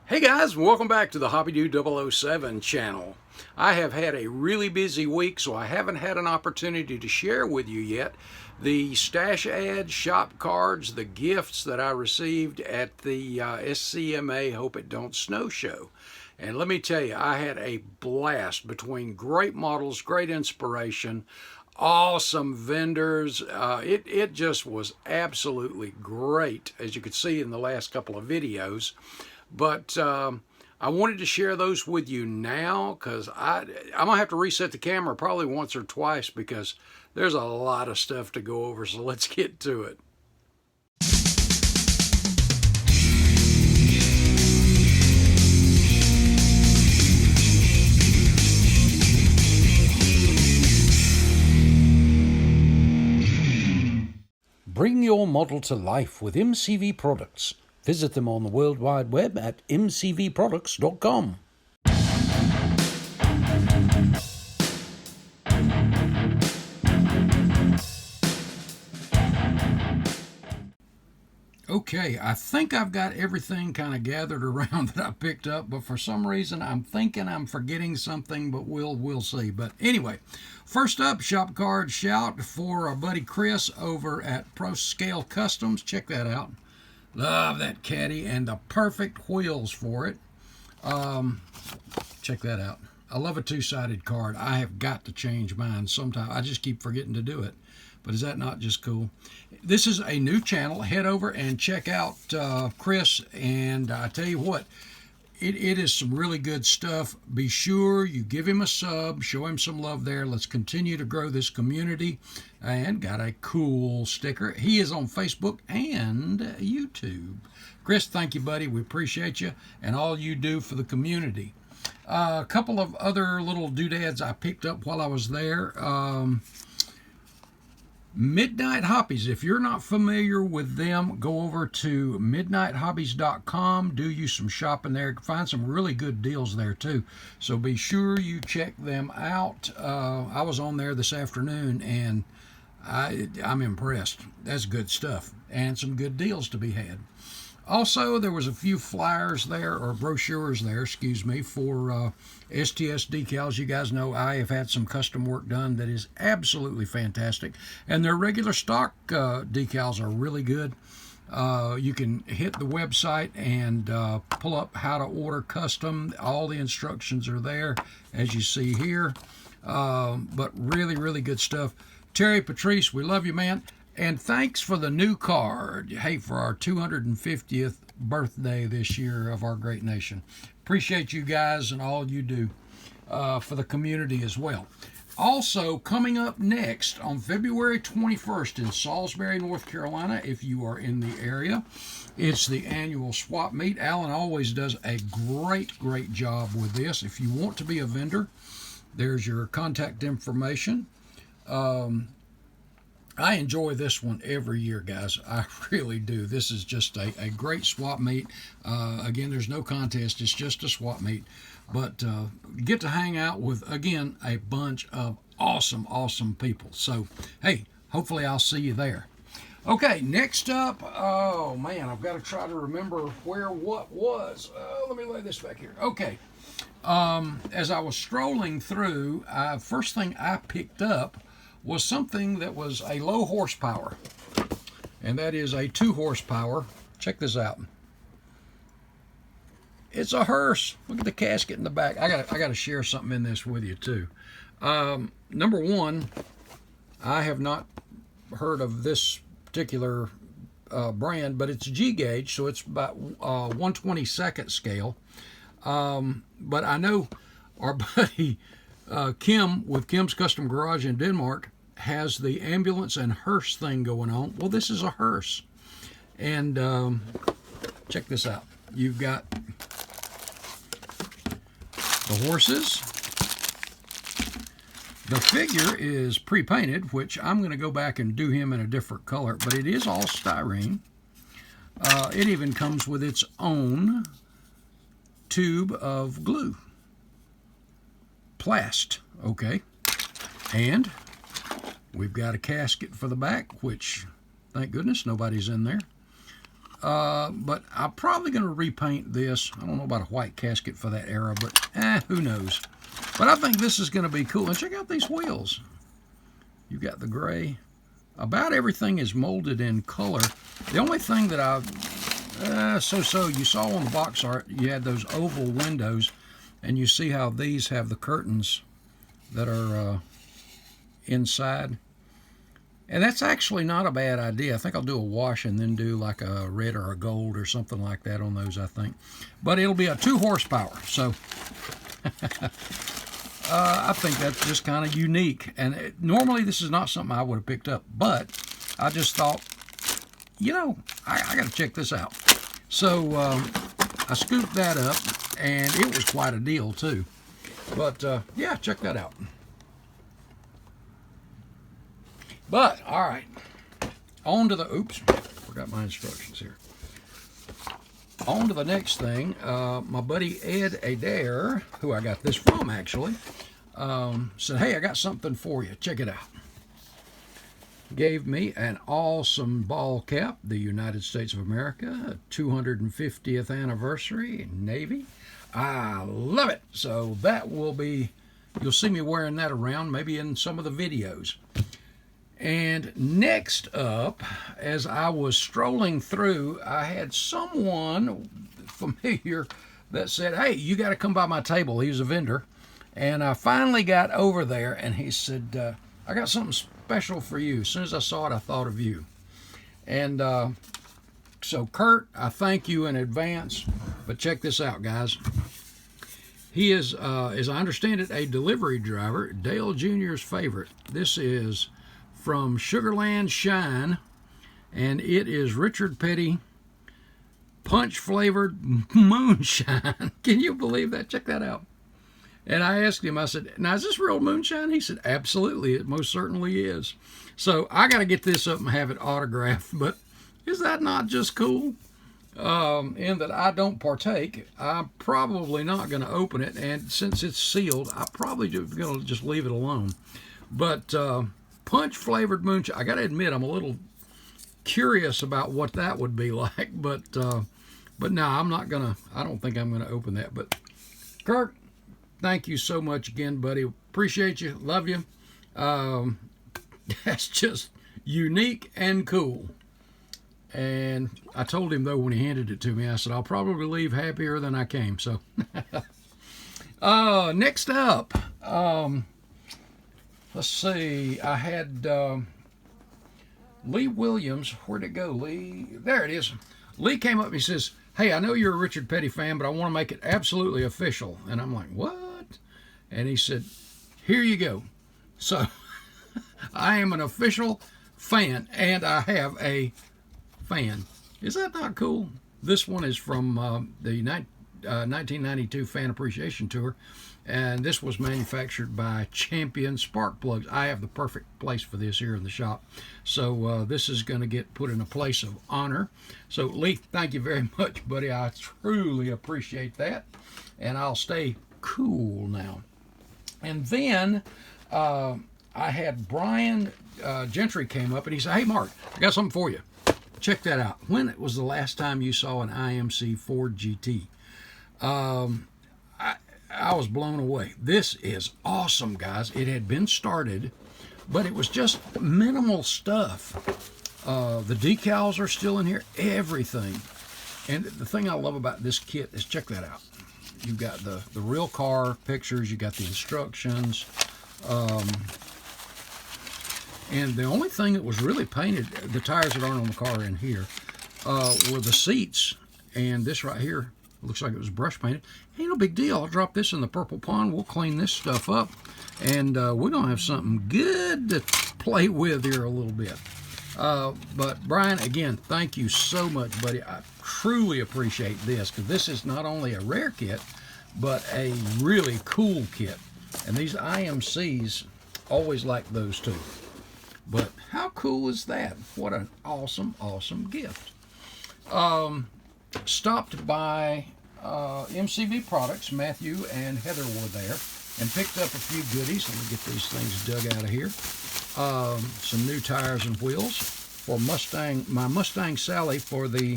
Hey guys, welcome back to the HobbyDo007 channel. I have had a really busy week, so I haven't had an opportunity to share with you yet the stash ads, shop cards, the gifts that I received at the SCMA Hope It Don't Snow show. And let me tell you, I had a blast between great models, great inspiration, awesome vendors. It just was absolutely great, as you could see in the last couple of videos. But I wanted to share those with you now because I'm going to have to reset the camera probably once or twice because there's a lot of stuff to go over. So let's get to it. Bring your model to life with MCV products. Visit them on the World Wide Web at mcvproducts.com. Okay, I think I've got everything kind of gathered around that I picked up, but for some reason I'm thinking I'm forgetting something, but we'll see. But anyway, first up, shop card shout for our buddy Chris over at Pro Scale Customs. Check that out. Love that caddy and the perfect wheels for it. Check that out. I love a two-sided card. I have got to change mine sometime. I just keep forgetting to do it. But is that not just cool? This is a new channel. Head over and check out Chris. And I tell you what, it is some really good stuff. Be sure you give him a sub, show him some love there. Let's continue to grow this community. And got a cool sticker. He is on Facebook and YouTube. Chris, thank you, buddy. We appreciate you and all you do for the community. A couple of other little doodads I picked up while I was there. Midnight Hobbies. If you're not familiar with them, go over to midnighthobbies.com. Do you some shopping there. Find some really good deals there too. So be sure you check them out. I was on there this afternoon and I'm impressed. That's good stuff and some good deals to be had. Also, there was a few flyers there, or brochures there, excuse me, for STS decals. You guys know I have had some custom work done that is absolutely fantastic. And their regular stock decals are really good. You can hit the website and pull up how to order custom. All the instructions are there, as you see here. But really, really good stuff. Terry Patrice, we love you, man. And thanks for the new card. Hey, for our 250th birthday this year of our great nation. Appreciate you guys and all you do for the community as well. Also, coming up next on February 21st in Salisbury, North Carolina, if you are in the area, it's the annual swap meet. Alan always does a great job with this. If you want to be a vendor, there's your contact information. I enjoy this one every year, guys. I really do. This is just a great swap meet. Again, there's no contest. It's just a swap meet. But get to hang out with, again, a bunch of awesome people. So, hey, hopefully I'll see you there. Okay, next up, oh, man, I've got to try to remember where what was. Let me lay this back here. Okay. As I was strolling through, first thing I picked up was something that was a low horsepower, and that is a 2 horsepower. Check this out. It's a hearse. Look at the casket in the back. I got to share something in this with you too. Number one, I have not heard of this particular brand, but it's G gauge, so it's about 1/22 scale. But I know our buddy Kim with Kim's Custom Garage in Denmark has the ambulance and hearse thing going on. Well, this is a hearse. And check this out. You've got the horses. The figure is pre-painted, which I'm going to go back and do him in a different color, but it is all styrene. It even comes with its own tube of glue. Plast, okay. And we've got a casket for the back, which, thank goodness, nobody's in there. But I'm probably going to repaint this. I don't know about a white casket for that era, but who knows. But I think this is going to be cool. And check out these wheels. You've got the gray. About everything is molded in color. The only thing that you saw on the box art, you had those oval windows, and you see how these have the curtains that are inside. And that's actually not a bad idea. I think I'll do a wash and then do like a red or a gold or something like that on those, I think. But it'll be a 2 horsepower, so I think that's just kind of unique. And normally this is not something I would have picked up, but I just thought, you know, I got to check this out. So I scooped that up, and it was quite a deal too. But yeah, check that out. But, all right, on to the, oops, forgot my instructions here. On to the next thing. My buddy Ed Adair, who I got this from actually, said, hey, I got something for you. Check it out. Gave me an awesome ball cap, the United States of America, 250th anniversary, Navy. I love it. So that will be, you'll see me wearing that around, maybe in some of the videos. And next up, as I was strolling through, I had someone familiar that said, hey, you got to come by my table. He was a vendor. And I finally got over there, and he said, I got something special for you. As soon as I saw it, I thought of you. And so, Kurt, I thank you in advance. But check this out, guys. He is, as I understand it, a delivery driver, Dale Jr.'s favorite. This is from Sugarland Shine, and it is Richard Petty punch flavored moonshine. Can you believe that? Check that out. And I asked him, I said, now is this real moonshine? He said, absolutely, it most certainly is. So I got to get this up and have it autographed, but is that not just cool? In that I don't partake. I'm probably not going to open it, and since it's sealed, I'm probably going to just leave it alone. But punch flavored moonshine, I got to admit, I'm a little curious about what that would be like, but no, I'm not gonna, I don't think I'm gonna open that. But Kirk, thank you so much again, buddy. Appreciate you, love you. That's just unique and cool. And I told him though when he handed it to me, I said I'll probably leave happier than I came. So next up, let's see, I had Lee Williams. Where'd it go, Lee? There it is. Lee came up and he says, hey, I know you're a Richard Petty fan, but I want to make it absolutely official. And I'm like, what? And he said, here you go. So I am an official fan, and I have a fan. Is that not cool? This one is from the 1992 Fan Appreciation Tour. And this was manufactured by Champion Spark Plugs. I have the perfect place for this here in the shop. So this is going to get put in a place of honor. So Lee, thank you very much, buddy. I truly appreciate that. And I'll stay cool now. And then I had Brian Gentry came up and he said, hey, Mark, I got something for you. Check that out. When was the last time you saw an IMC Ford GT? I was blown away. This is awesome, guys. It had been started, but it was just minimal stuff. The decals are still in here, everything. And the thing I love about this kit is, check that out. You've got the real car pictures, you got the instructions. And the only thing that was really painted, the tires that aren't on the car are in here, were the seats. And this right here, looks like it was brush painted. Ain't no big deal. I'll drop this in the purple pond. We'll clean this stuff up. And we're going to have something good to play with here a little bit. But Brian, again, thank you so much, buddy. I truly appreciate this, because this is not only a rare kit, but a really cool kit. And these IMCs, always like those too. But how cool is that? What an awesome, awesome gift. Stopped by MCV Products. Matthew and Heather were there and picked up a few goodies. Let me get these things dug out of here. Some new tires and wheels. for my Mustang Sally for the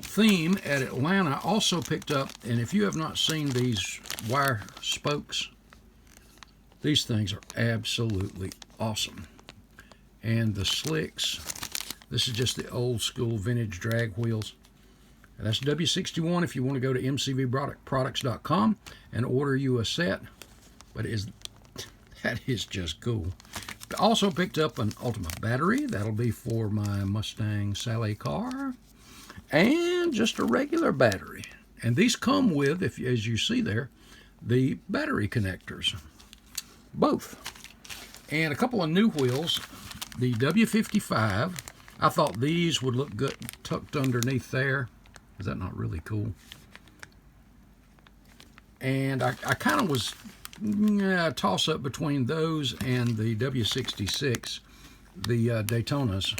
theme at Atlanta. Also picked up, and if you have not seen these wire spokes, these things are absolutely awesome. And the slicks, this is just the old school vintage drag wheels. And that's W61 if you want to go to mcvproducts.com and order you a set. But that is just cool. Also picked up an Ultimate battery. That'll be for my Mustang Sally car. And just a regular battery. And these come with, as you see there, the battery connectors. Both. And a couple of new wheels. The W55. I thought these would look good tucked underneath there. Is that not really cool? And I kind of was toss up between those and the W66, the Daytonas.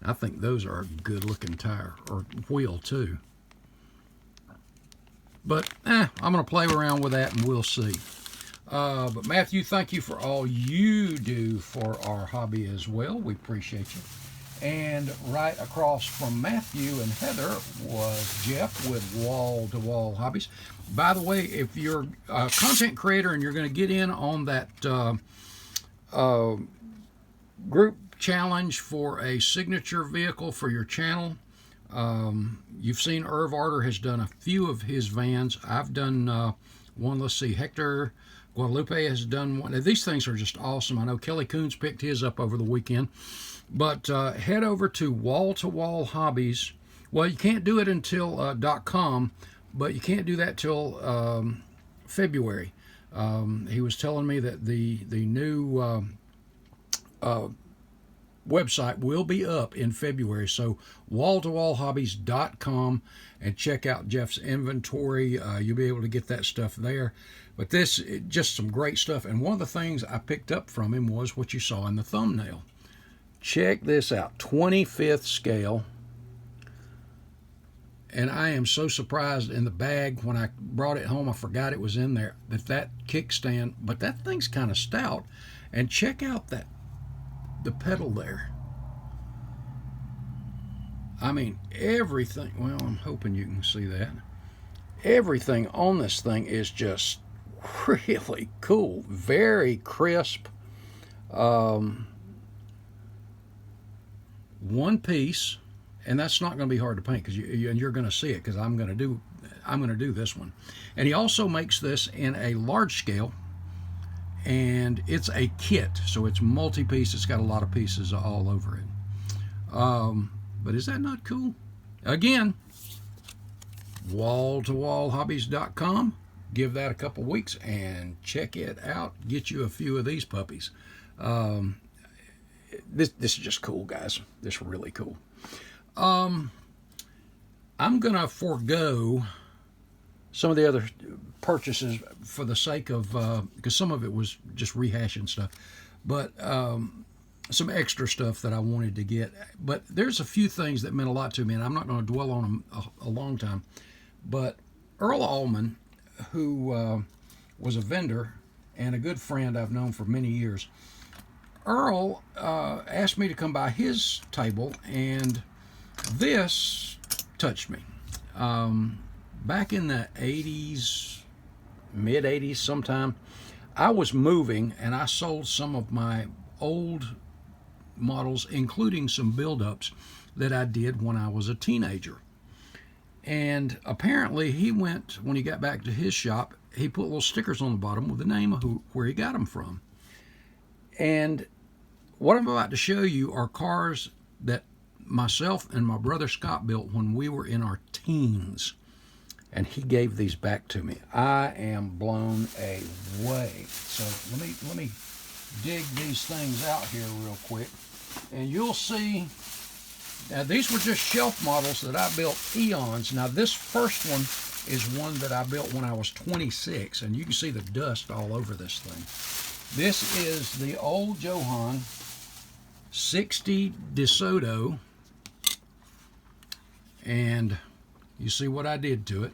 I think those are a good looking tire or wheel too. But I'm going to play around with that and we'll see. But Matthew, thank you for all you do for our hobby as well. We appreciate you. And right across from Matthew and Heather was Jeff with Wall to Wall Hobbies. By the way, if you're a content creator and you're going to get in on that group challenge for a signature vehicle for your channel, you've seen Irv Arter has done a few of his vans. I've done one. Let's see, Hector Guadalupe has done one. Now, these things are just awesome. I know Kelly Coons picked his up over the weekend. But head over to Wall to Wall Hobbies. Well, you can't do it until .com, but you can't do that till February. He was telling me that the new website will be up in February. So walltowallhobbies.com and check out Jeff's inventory. You'll be able to get that stuff there. But this is just some great stuff. And one of the things I picked up from him was what you saw in the thumbnail. Check this out, 25th scale. And I am so surprised in the bag when I brought it home, I forgot it was in there, that kickstand, but that thing's kind of stout. And check out the pedal there. I mean, everything, well, I'm hoping you can see that. Everything on this thing is just really cool, very crisp. One piece, and that's not going to be hard to paint because you're going to see it because I'm going to do this one. And he also makes this in a large scale, and it's a kit, so it's multi-piece. It's got a lot of pieces all over it. But is that not cool? Again, walltowallhobbies.com. Give that a couple weeks and check it out. Get you a few of these puppies. This is just cool, guys. This is really cool. I'm going to forego some of the other purchases for the sake of, because some of it was just rehashing stuff, but some extra stuff that I wanted to get. But there's a few things that meant a lot to me, and I'm not going to dwell on them a long time. But Earl Allman, who was a vendor and a good friend I've known for many years, Earl asked me to come by his table, and this touched me. Back in the 80s, mid-80s sometime, I was moving, and I sold some of my old models, including some build-ups that I did when I was a teenager. And apparently he went, when he got back to his shop, he put little stickers on the bottom with the name of where he got them from. And what I'm about to show you are cars that myself and my brother Scott built when we were in our teens. And he gave these back to me. I am blown away. So let me dig these things out here real quick. And you'll see, now these were just shelf models that I built eons. Now this first one is one that I built when I was 26. And you can see the dust all over this thing. This is the old Johan 60 DeSoto, and you see what I did to it.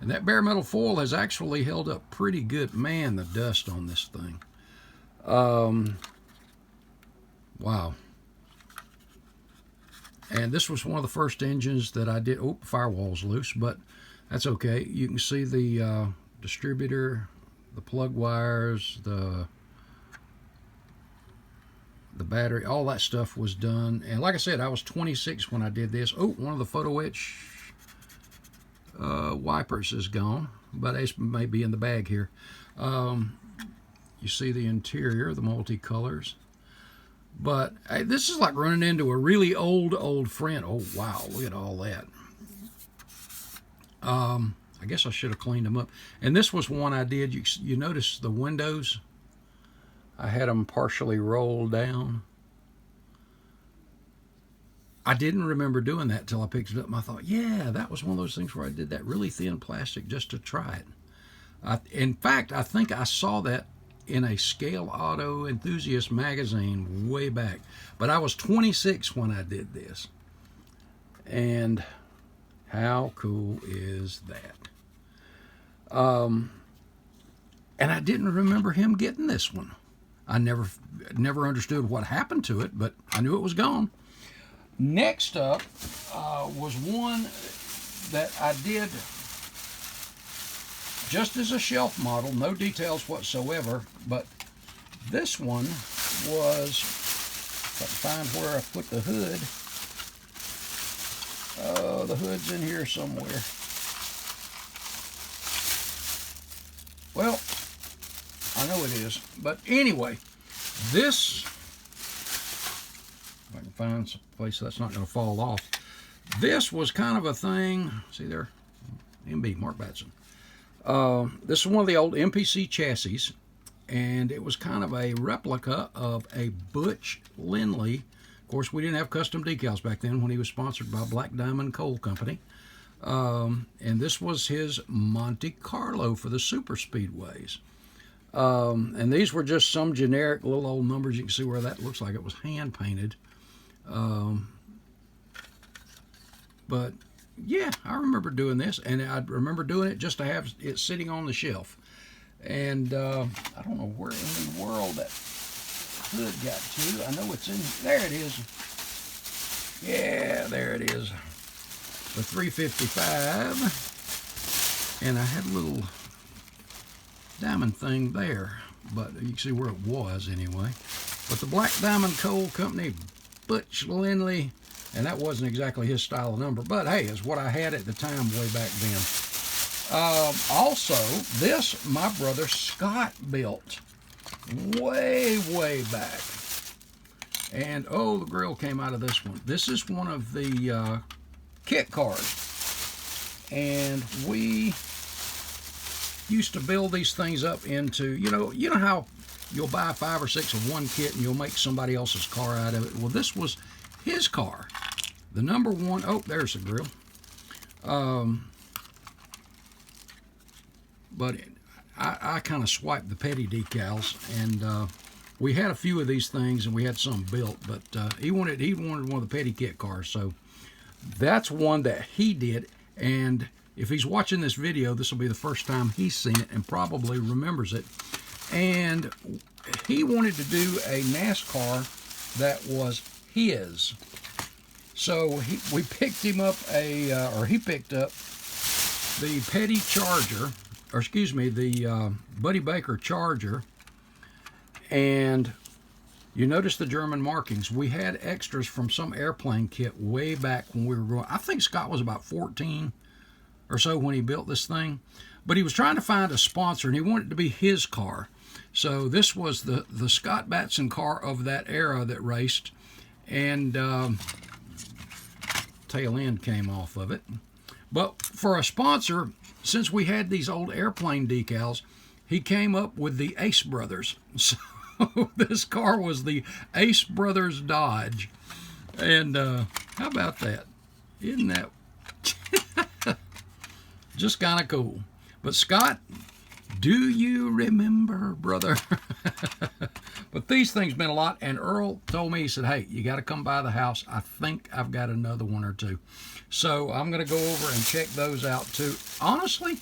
And that bare metal foil has actually held up pretty good. Man, the dust on this thing. Wow. And this was one of the first engines that I did. Oh, firewall's loose, but that's okay. You can see the distributor, the plug wires, the battery, all that stuff was done. And like I said, I was 26 when I did this. Oh, one of the photo etch wipers is gone, but it may be in the bag here. You see the interior, the multicolors. But hey, this is like running into a really old friend. Oh, wow, look at all that. I guess I should have cleaned them up. And this was one I did. You notice the windows? I had them partially rolled down. I didn't remember doing that till I picked it up, and I thought, yeah, that was one of those things where I did that really thin plastic just to try it. In fact, I think I saw that in a Scale Auto Enthusiast magazine way back. But I was 26 when I did this. And how cool is that? And I didn't remember him getting this one. I never understood what happened to it, but I knew it was gone. Next up was one that I did just as a shelf model, no details whatsoever, but this one was, if I can find where I put the hood, the hood's in here somewhere. Well, I know it is, but anyway, this, if I can find some place that's not going to fall off, this was kind of a thing, see there, MB, Mark Batson. This is one of the old MPC chassis, and it was kind of a replica of a Butch Lindley. Of course, we didn't have custom decals back then when he was sponsored by Black Diamond Coal Company. And this was his Monte Carlo for the super speedways. And these were just some generic little old numbers. You can see where that looks like it was hand painted. But yeah, I remember doing this, and I remember doing it just to have it sitting on the shelf. And I don't know where in the world that hood got to. I know it's in there. It is. Yeah, there it is. The 355, and I had a little diamond thing there, but you can see where it was anyway. But the Black Diamond Coal Company, Butch Lindley, and that wasn't exactly his style of number, but hey, it's what I had at the time way back then. Also, this my brother Scott built way back, and oh, the grill came out of this one. This is one of the kit cars, and we used to build these things up into, you know how you'll buy 5 or 6 of one kit and you'll make somebody else's car out of it. Well, this was his car, the number one. Oh, there's the grill. But I kind of swiped the petty decals, and we had a few of these things, and we had some built. But he wanted one of the petty kit cars, so that's one that he did. And if he's watching this video, this will be the first time he's seen it and probably remembers it. And he wanted to do a NASCAR that was his. So we picked him up he picked up the Petty Charger, or excuse me, the Buddy Baker Charger. And you notice the German markings. We had extras from some airplane kit way back when we were growing. I think Scott was about 14 or so when he built this thing. But he was trying to find a sponsor, and he wanted it to be his car. So this was the Scott Batson car of that era that raced. And tail end came off of it. But for a sponsor, since we had these old airplane decals, he came up with the Ace Brothers. So this car was the Ace Brothers Dodge. And how about that? Isn't that just kind of cool? But Scott, do you remember, brother? But these things meant a lot. And Earl told me, he said, hey, you got to come by the house. I think I've got another one or two. So I'm going to go over and check those out too. Honestly,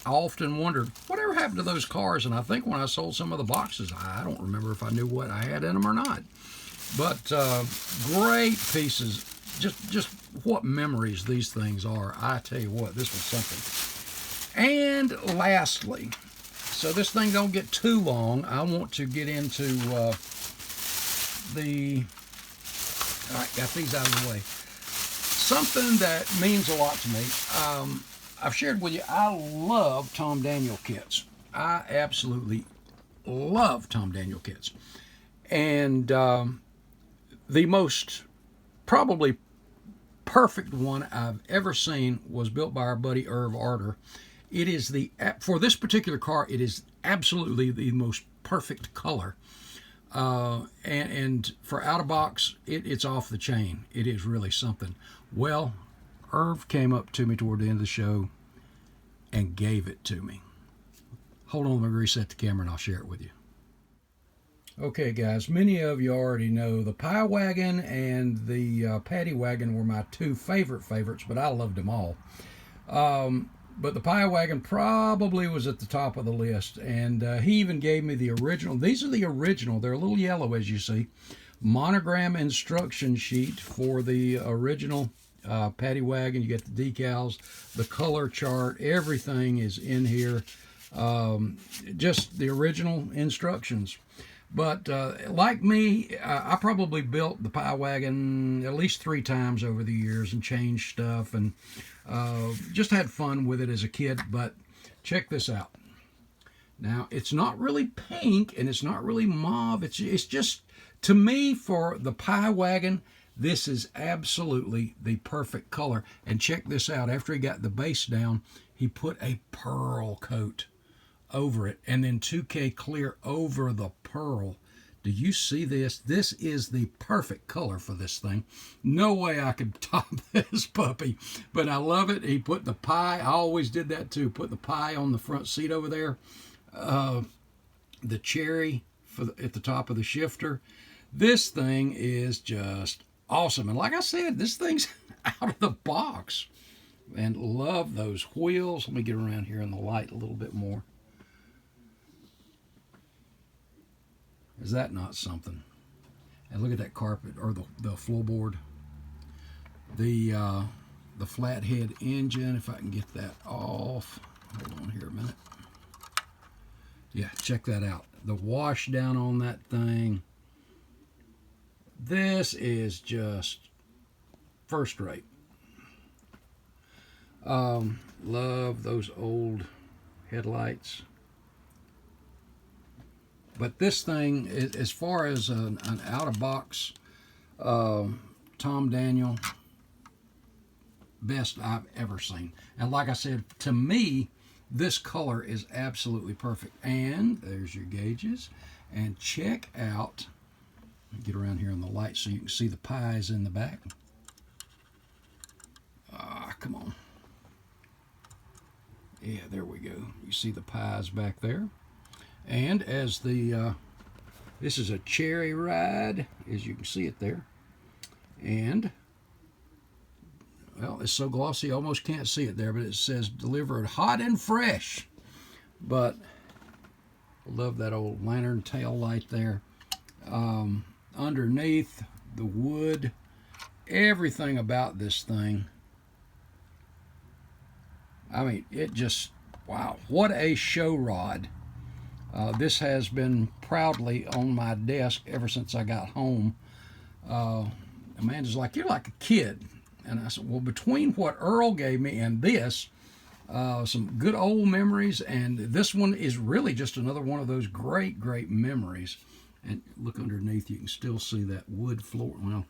I often wondered, whatever happened to those cars? And I think when I sold some of the boxes, I don't remember if I knew what I had in them or not. But great pieces. Just what memories these things are. I tell you what, this was something. And lastly, so this thing don't get too long, I want to get into all right, got these out of the way. Something that means a lot to me. I've shared with you, I love Tom Daniel kits. I absolutely love Tom Daniel kits. And the most probably perfect one I've ever seen was built by our buddy Irv Arter. It is for this particular car, it is absolutely the most perfect color. And for out of box, it's off the chain. It is really something. Well, Irv came up to me toward the end of the show and gave it to me. Hold on, let me reset the camera and I'll share it with you. Okay, guys, many of you already know the Pie Wagon and the Paddy Wagon were my two favorites, but I loved them all. But the Pie Wagon probably was at the top of the list, and he even gave me the original. These are the original. They're a little yellow, as you see. Monogram instruction sheet for the original Paddy Wagon. You get the decals, the color chart, everything is in here. Just the original instructions. But like me, I probably built the Pie Wagon at least 3 times over the years and changed stuff and just had fun with it as a kid. But check this out. Now, it's not really pink and it's not really mauve. It's just, to me, for the Pie Wagon, this is absolutely the perfect color. And check this out. After he got the base down, he put a pearl coat over it and then 2K clear over the pearl. Do you see this? This is the perfect color for this thing. No way I could top this puppy, but I love it. He put the pie. I always did that too. Put the pie on the front seat over there. The cherry at the top of the shifter. This thing is just awesome. And like I said, this thing's out of the box. And love those wheels. Let me get around here in the light a little bit more. Is that not something? And look at that carpet, or the floorboard. The flathead engine, if I can get that off. Hold on here a minute. Yeah, check that out. The wash down on that thing. This is just first rate. Love those old headlights. But this thing, as far as an out-of-box Tom Daniel, best I've ever seen. And like I said, to me, this color is absolutely perfect. And there's your gauges. And check out, get around here in the light so you can see the pies in the back. Come on. Yeah, there we go. You see the pies back there. And as this is a cherry ride, as you can see it there. And, well, it's so glossy, you almost can't see it there, but it says delivered hot and fresh. But I love that old lantern tail light there. Underneath, the wood, everything about this thing. I mean, it just, wow, what a show rod. This has been proudly on my desk ever since I got home. Amanda's like, you're like a kid. And I said, well, between what Earl gave me and this, some good old memories, and this one is really just another one of those great, great memories. And look underneath, you can still see that wood floor. Well,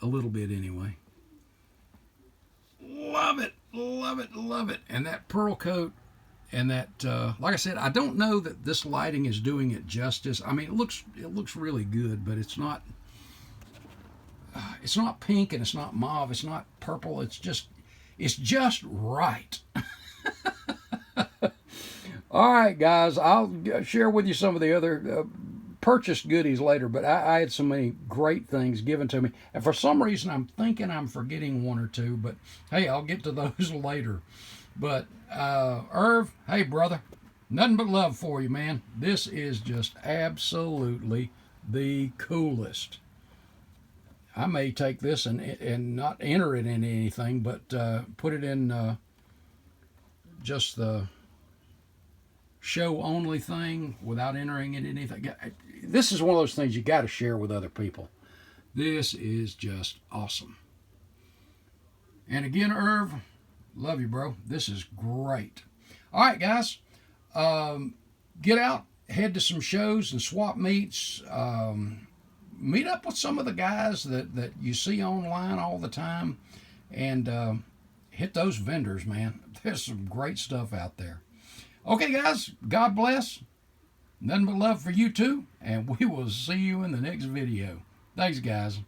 a little bit anyway. Love it, love it, love it. And that pearl coat. And that, like I said, I don't know that this lighting is doing it justice. I mean, it looks really good, but it's not pink and it's not mauve. It's not purple. It's just right. All right, guys, I'll share with you some of the other purchased goodies later, but I had so many great things given to me. And for some reason, I'm thinking I'm forgetting one or two, but hey, I'll get to those later. But Irv, hey brother, nothing but love for you, man. This is just absolutely the coolest. I may take this and not enter it in anything, but put it in just the show only thing without entering it in anything. This is one of those things you got to share with other people. This is just awesome. And again, Irv, love you, bro. This is great. All right, guys, get out, head to some shows and swap meets. Meet up with some of the guys that you see online all the time, and hit those vendors, man. There's some great stuff out there. Okay, guys, God bless. Nothing but love for you too, and we will see you in the next video. Thanks, guys.